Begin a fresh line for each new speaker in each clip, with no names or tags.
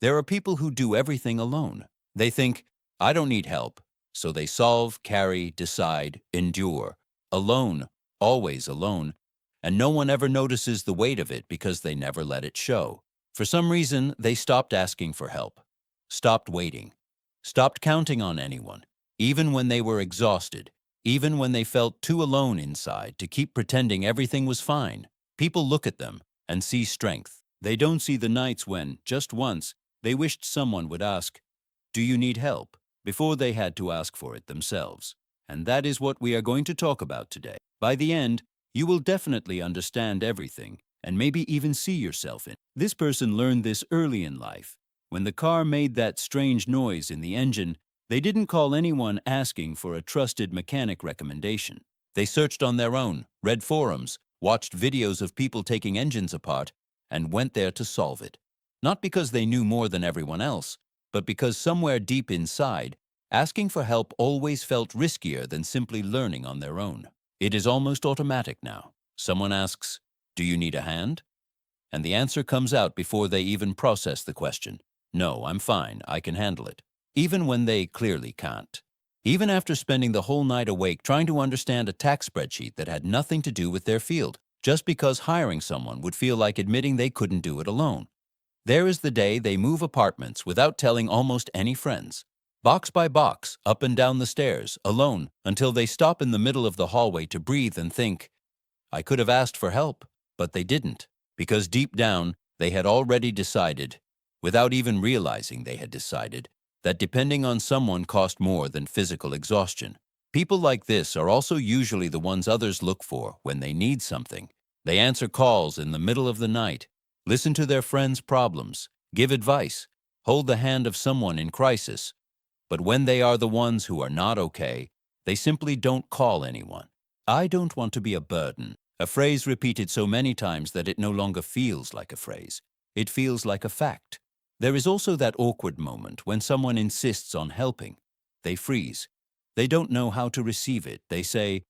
There are people who do everything alone. They think, I don't need help. So they solve, carry, decide, endure. Alone, always alone. And no one ever notices the weight of it because they never let it show. For some reason, they stopped asking for help, stopped waiting, stopped counting on anyone, even when they were exhausted, even when they felt too alone inside to keep pretending everything was fine. People look at them and see strength. They don't see the nights when, just once, they wished someone would ask, do you need help? Before they had to ask for it themselves. And that is what we are going to talk about today. By the end, you will definitely understand everything and maybe even see yourself in. This person learned this early in life. When the car made that strange noise in the engine, they didn't call anyone asking for a trusted mechanic recommendation. They searched on their own, read forums, watched videos of people taking engines apart, and went there to solve it. Not because they knew more than everyone else, but because somewhere deep inside, asking for help always felt riskier than simply learning on their own. It is almost automatic now. Someone asks, do you need a hand? And the answer comes out before they even process the question. No, I'm fine, I can handle it. Even when they clearly can't. Even after spending the whole night awake trying to understand a tax spreadsheet that had nothing to do with their field, just because hiring someone would feel like admitting they couldn't do it alone. There is the day they move apartments without telling almost any friends. Box by box, up and down the stairs, alone, until they stop in the middle of the hallway to breathe and think, I could have asked for help, but they didn't, because deep down, they had already decided, without even realizing they had decided, that depending on someone cost more than physical exhaustion. People like this are also usually the ones others look for when they need something. They answer calls in the middle of the night, listen to their friends' problems, give advice, hold the hand of someone in crisis. But when they are the ones who are not okay, they simply don't call anyone. I don't want to be a burden, a phrase repeated so many times that it no longer feels like a phrase. It feels like a fact. There is also that awkward moment when someone insists on helping. They freeze. They don't know how to receive it. They say,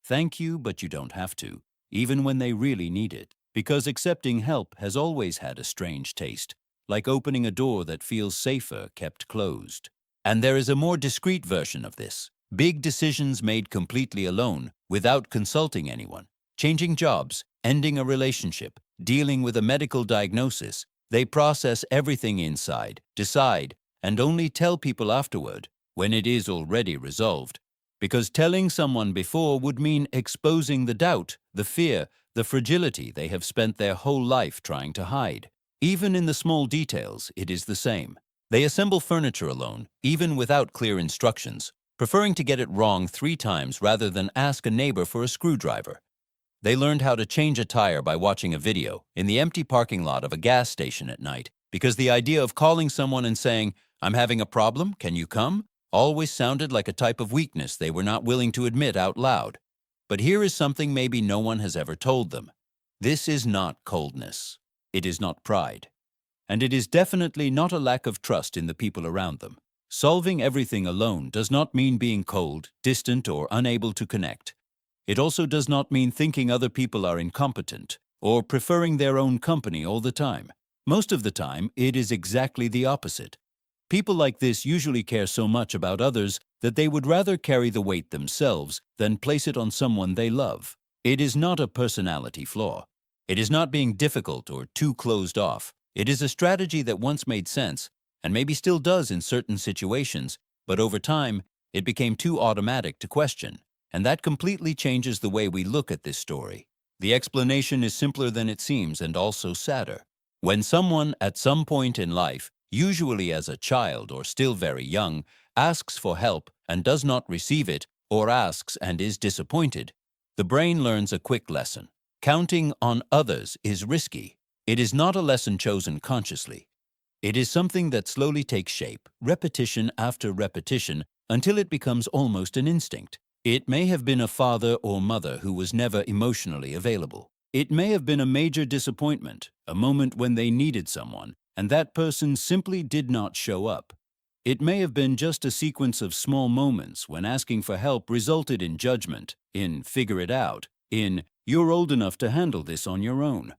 thank you, but you don't have to, even when they really need it. Because accepting help has always had a strange taste, like opening a door that feels safer kept closed. And there is a more discreet version of this. Big decisions made completely alone, without consulting anyone. Changing jobs, ending a relationship, dealing with a medical diagnosis. They process everything inside, decide, and only tell people afterward, when it is already resolved. Because telling someone before would mean exposing the doubt, the fear, the fragility they have spent their whole life trying to hide. Even in the small details, it is the same. They assemble furniture alone, even without clear instructions, preferring to get it wrong 3 times rather than ask a neighbor for a screwdriver. They learned how to change a tire by watching a video in the empty parking lot of a gas station at night, because the idea of calling someone and saying, I'm having a problem, can you come? Always sounded like a type of weakness they were not willing to admit out loud. But here is something maybe no one has ever told them. This is not coldness. It is not pride. And it is definitely not a lack of trust in the people around them. Solving everything alone does not mean being cold, distant, or unable to connect. It also does not mean thinking other people are incompetent or preferring their own company all the time. Most of the time, it is exactly the opposite. People like this usually care so much about others that they would rather carry the weight themselves than place it on someone they love. It is not a personality flaw. It is not being difficult or too closed off. It is a strategy that once made sense, and maybe still does in certain situations, but over time, it became too automatic to question. And that completely changes the way we look at this story. The explanation is simpler than it seems and also sadder. When someone at some point in life, usually as a child or still very young, asks for help and does not receive it, or asks and is disappointed, the brain learns a quick lesson. Counting on others is risky. It is not a lesson chosen consciously. It is something that slowly takes shape, repetition after repetition, until it becomes almost an instinct. It may have been a father or mother who was never emotionally available. It may have been a major disappointment, a moment when they needed someone, and that person simply did not show up. It may have been just a sequence of small moments when asking for help resulted in judgment, in figure it out, in you're old enough to handle this on your own.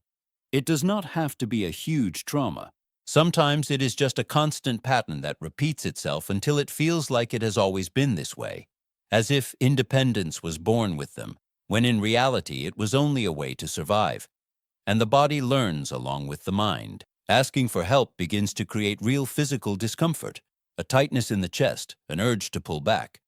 It does not have to be a huge trauma. Sometimes it is just a constant pattern that repeats itself until it feels like it has always been this way, as if independence was born with them, when in reality it was only a way to survive. And the body learns along with the mind. Asking for help begins to create real physical discomfort, a tightness in the chest, an urge to pull back.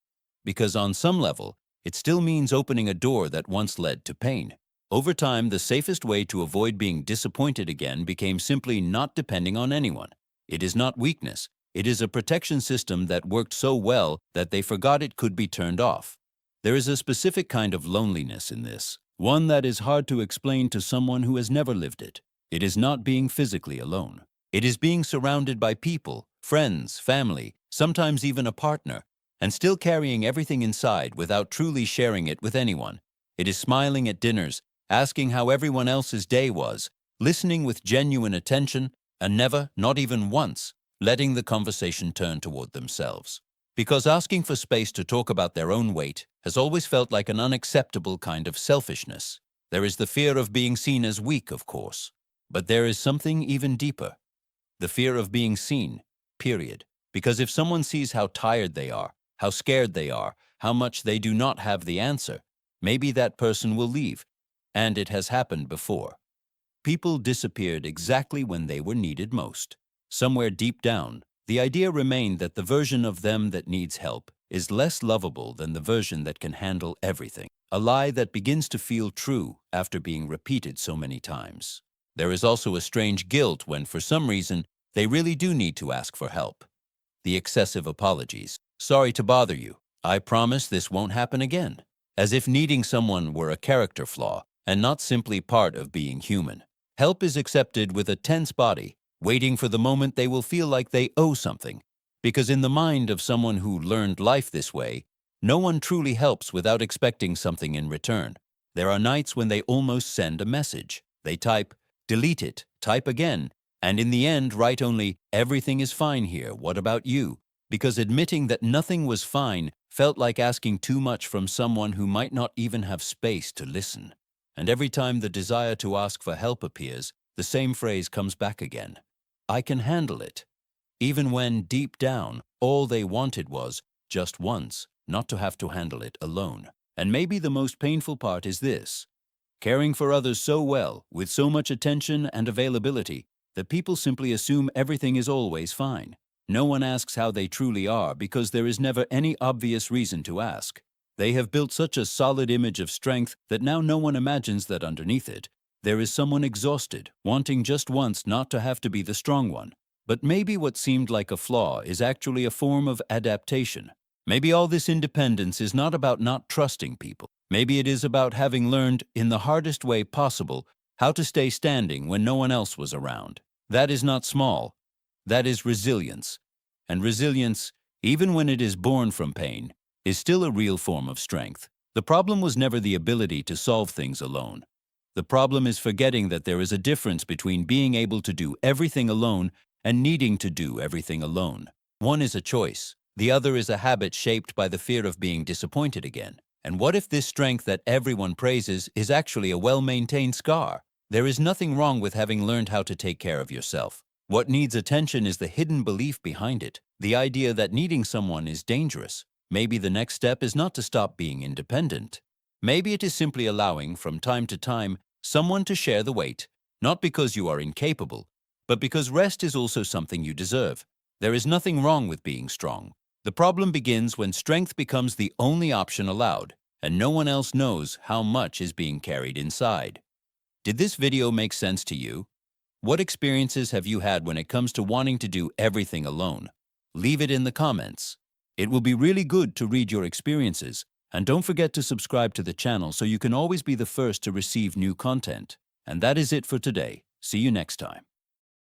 Because on some level, it still means opening a door that once led to pain. Over time, the safest way to avoid being disappointed again became simply not depending on anyone. It is not weakness. It is a protection system that worked so well that they forgot it could be turned off. There is a specific kind of loneliness in this, one that is hard to explain to someone who has never lived it. It is not being physically alone. It is being surrounded by people, friends, family, sometimes even a partner, and still carrying everything inside without truly sharing it with anyone. It is smiling at dinners, asking how everyone else's day was, listening with genuine attention, and never, not even once, letting the conversation turn toward themselves. Because asking for space to talk about their own weight has always felt like an unacceptable kind of selfishness. There is the fear of being seen as weak, of course. But there is something even deeper. The fear of being seen, period. Because if someone sees how tired they are, how scared they are, how much they do not have the answer, maybe that person will leave. And it has happened before. People disappeared exactly when they were needed most. Somewhere deep down, the idea remained that the version of them that needs help is less lovable than the version that can handle everything. A lie that begins to feel true after being repeated so many times. There is also a strange guilt when, for some reason, they really do need to ask for help. The excessive apologies. Sorry to bother you. I promise this won't happen again. As if needing someone were a character flaw and not simply part of being human. Help is accepted with a tense body, waiting for the moment they will feel like they owe something. Because in the mind of someone who learned life this way, no one truly helps without expecting something in return. There are nights when they almost send a message. They type, delete it, type again, and in the end write only, everything is fine here, what about you? Because admitting that nothing was fine felt like asking too much from someone who might not even have space to listen. And every time the desire to ask for help appears, the same phrase comes back again. I can handle it. Even when, deep down, all they wanted was, just once, not to have to handle it alone. And maybe the most painful part is this. Caring for others so well, with so much attention and availability, that people simply assume everything is always fine. No one asks how they truly are because there is never any obvious reason to ask. They have built such a solid image of strength that now no one imagines that underneath it, there is someone exhausted, wanting just once not to have to be the strong one. But maybe what seemed like a flaw is actually a form of adaptation. Maybe all this independence is not about not trusting people. Maybe it is about having learned, in the hardest way possible, how to stay standing when no one else was around. That is not small. That is resilience. And resilience, even when it is born from pain, is still a real form of strength. The problem was never the ability to solve things alone. The problem is forgetting that there is a difference between being able to do everything alone and needing to do everything alone. One is a choice. The other is a habit shaped by the fear of being disappointed again. And what if this strength that everyone praises is actually a well-maintained scar? There is nothing wrong with having learned how to take care of yourself. What needs attention is the hidden belief behind it, the idea that needing someone is dangerous. Maybe the next step is not to stop being independent. Maybe it is simply allowing, from time to time, someone to share the weight, not because you are incapable, but because rest is also something you deserve. There is nothing wrong with being strong. The problem begins when strength becomes the only option allowed, and no one else knows how much is being carried inside. Did this video make sense to you? What experiences have you had when it comes to wanting to do everything alone? Leave it in the comments. It will be really good to read your experiences, and don't forget to subscribe to the channel so you can always be the first to receive new content. And that is it for today. See you next time.